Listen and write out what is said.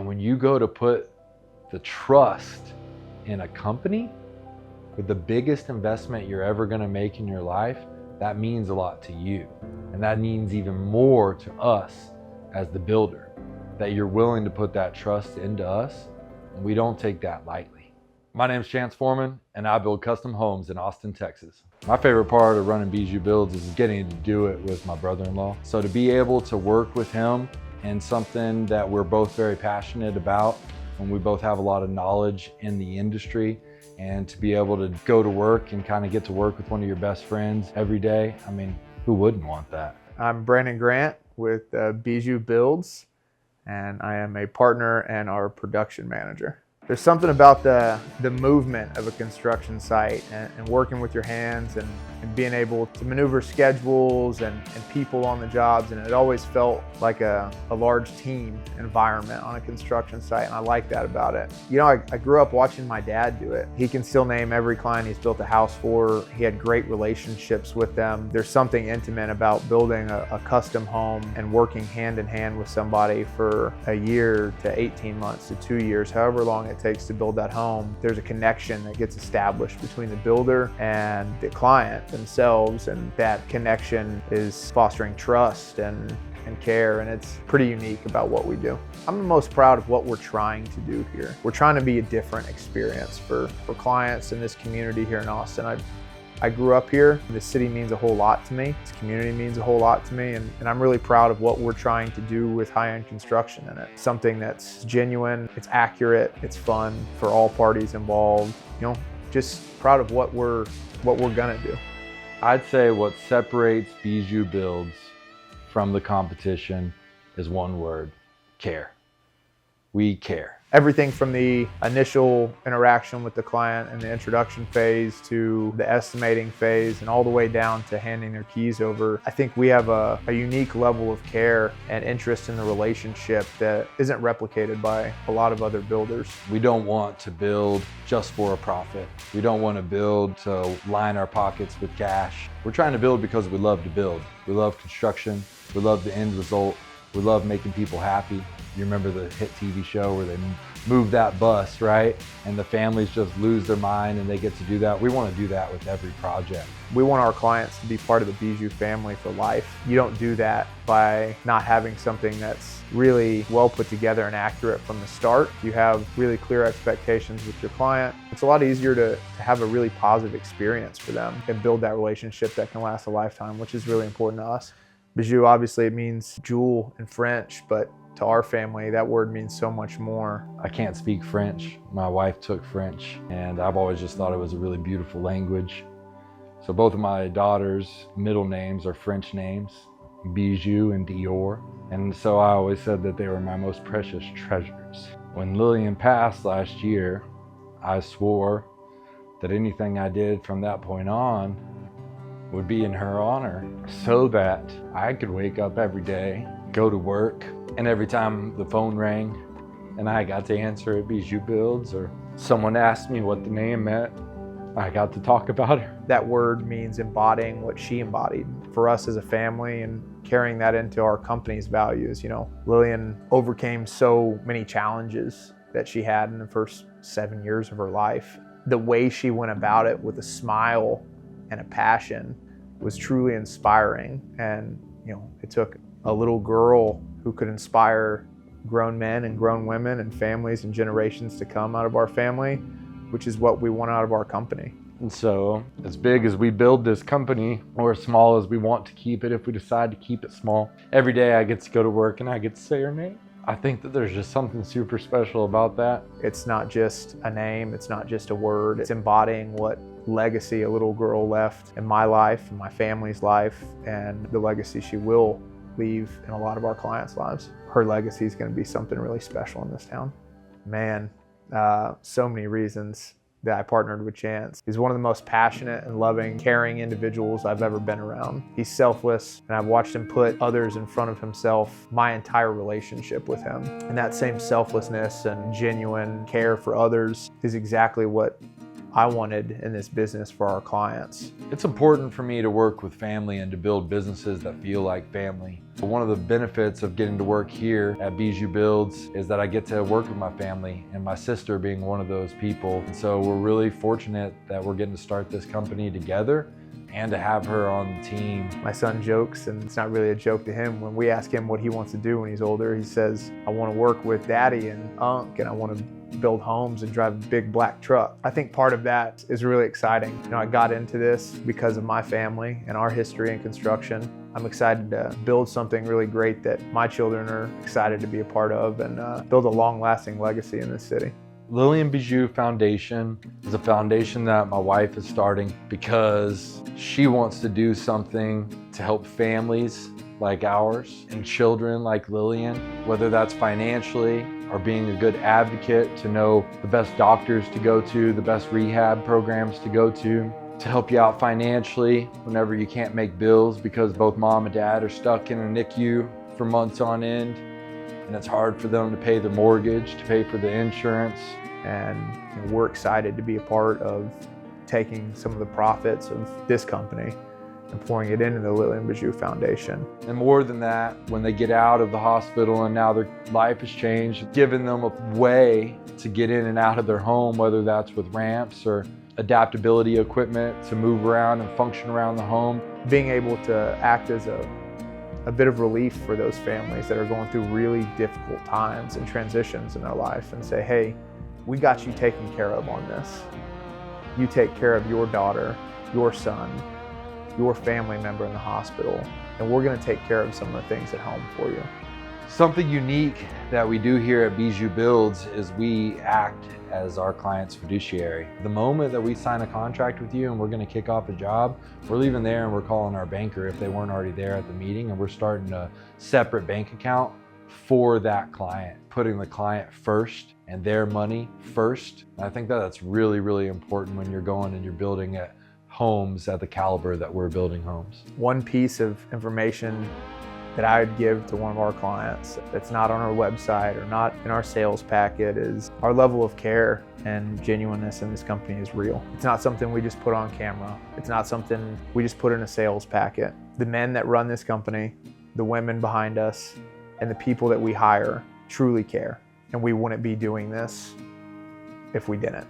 when you go to put the trust in a company with the biggest investment you're ever gonna make in your life, that means a lot to you. And that means even more to us as the builder, that you're willing to put that trust into us, and we don't take that lightly. My name's Chance Foreman, and I build custom homes in Austin, Texas. My favorite part of running Bijou Builds is getting to do it with my brother-in-law. So to be able to work with him in something that we're both very passionate about, and we both have a lot of knowledge in the industry, and to be able to go to work and kind of get to work with one of your best friends every day, I mean, who wouldn't want that? I'm Brandon Grant with Bijou Builds, and I am a partner and our production manager. There's something about the movement of a construction site and working with your hands and being able to maneuver schedules and people on the jobs, and it always felt like a large team environment on a construction site, and I like that about it. You know, I grew up watching my dad do it. He can still name every client he's built a house for. He had great relationships with them. There's something intimate about building a custom home and working hand in hand with somebody for a year to 18 months to 2 years, however long it takes to build that home. There's a connection that gets established between the builder and the client themselves, and that connection is fostering trust and care, and it's pretty unique about what we do. I'm the most proud of what we're trying to do here. We're trying to be a different experience for clients in this community here in Austin. I grew up here. This city means a whole lot to me. This community means a whole lot to me, and I'm really proud of what we're trying to do with high-end construction in it. Something that's genuine, it's accurate, it's fun for all parties involved. You know, just proud of what we're gonna do. I'd say what separates Bijou Builds from the competition is one word: care. We care. Everything from the initial interaction with the client and the introduction phase to the estimating phase and all the way down to handing their keys over. I think we have a unique level of care and interest in the relationship that isn't replicated by a lot of other builders. We don't want to build just for a profit. We don't want to build to line our pockets with cash. We're trying to build because we love to build. We love construction. We love the end result. We love making people happy. You remember the hit TV show where they move that bus, right? And the families just lose their mind and they get to do that. We want to do that with every project. We want our clients to be part of the Bijou family for life. You don't do that by not having something that's really well put together and accurate from the start. You have really clear expectations with your client. It's a lot easier to have a really positive experience for them and build that relationship that can last a lifetime, which is really important to us. Bijou, obviously, it means jewel in French, but to our family, that word means so much more. I can't speak French. My wife took French, and I've always just thought it was a really beautiful language. So both of my daughters' middle names are French names, Bijou and Dior. And so I always said that they were my most precious treasures. When Lillian passed last year, I swore that anything I did from that point on would be in her honor, so that I could wake up every day, go to work, and every time the phone rang and I got to answer at Bijou Builds, or someone asked me what the name meant, I got to talk about her. That word means embodying what she embodied for us as a family and carrying that into our company's values. You know, Lillian overcame so many challenges that she had in the first 7 years of her life. The way she went about it with a smile and a passion was truly inspiring. And, you know, it took a little girl who could inspire grown men and grown women and families and generations to come out of our family, which is what we want out of our company. And so, as big as we build this company, or as small as we want to keep it, if we decide to keep it small, every day I get to go to work and I get to say her name. I think that there's just something super special about that. It's not just a name, it's not just a word, it's embodying what legacy a little girl left in my life, in my family's life, and the legacy she will leave in a lot of our clients' lives. Her legacy is going to be something really special in this town. Man, so many reasons that I partnered with Chance. He's one of the most passionate and loving, caring individuals I've ever been around. He's selfless, and I've watched him put others in front of himself my entire relationship with him. And that same selflessness and genuine care for others is exactly what I wanted in this business for our clients. It's important for me to work with family and to build businesses that feel like family. One of the benefits of getting to work here at Bijou Builds is that I get to work with my family, and my sister being one of those people. And so we're really fortunate that we're getting to start this company together and to have her on the team. My son jokes, and it's not really a joke to him. When we ask him what he wants to do when he's older, he says, I want to work with Daddy and Unc, and I want to build homes and drive a big black truck. I think part of that is really exciting. You know, I got into this because of my family and our history in construction. I'm excited to build something really great that my children are excited to be a part of, and build a long-lasting legacy in this city. Lillian Bijou Foundation is a foundation that my wife is starting because she wants to do something to help families like ours and children like Lillian, whether that's financially or being a good advocate to know the best doctors to go to, the best rehab programs to go to help you out financially whenever you can't make bills because both mom and dad are stuck in a NICU for months on end. And it's hard for them to pay the mortgage, to pay for the insurance. And you know, we're excited to be a part of taking some of the profits of this company and pouring it into the Lillian Bijou Foundation. And more than that, when they get out of the hospital and now their life has changed, giving them a way to get in and out of their home, whether that's with ramps or adaptability equipment to move around and function around the home. Being able to act as a bit of relief for those families that are going through really difficult times and transitions in their life, and say, hey, we got you taken care of on this. You take care of your daughter, your son, your family member in the hospital, and we're going to take care of some of the things at home for you. Something unique that we do here at Bijou Builds is we act as our client's fiduciary. The moment that we sign a contract with you and we're going to kick off a job, we're leaving there and we're calling our banker if they weren't already there at the meeting, and we're starting a separate bank account for that client, putting the client first and their money first. And I think that that's really, really important when you're going and you're building at homes at the caliber that we're building homes. One piece of information that I would give to one of our clients that's not on our website or not in our sales packet is our level of care and genuineness in this company is real. It's not something we just put on camera. It's not something we just put in a sales packet. The men that run this company, the women behind us, and the people that we hire truly care. And we wouldn't be doing this if we didn't.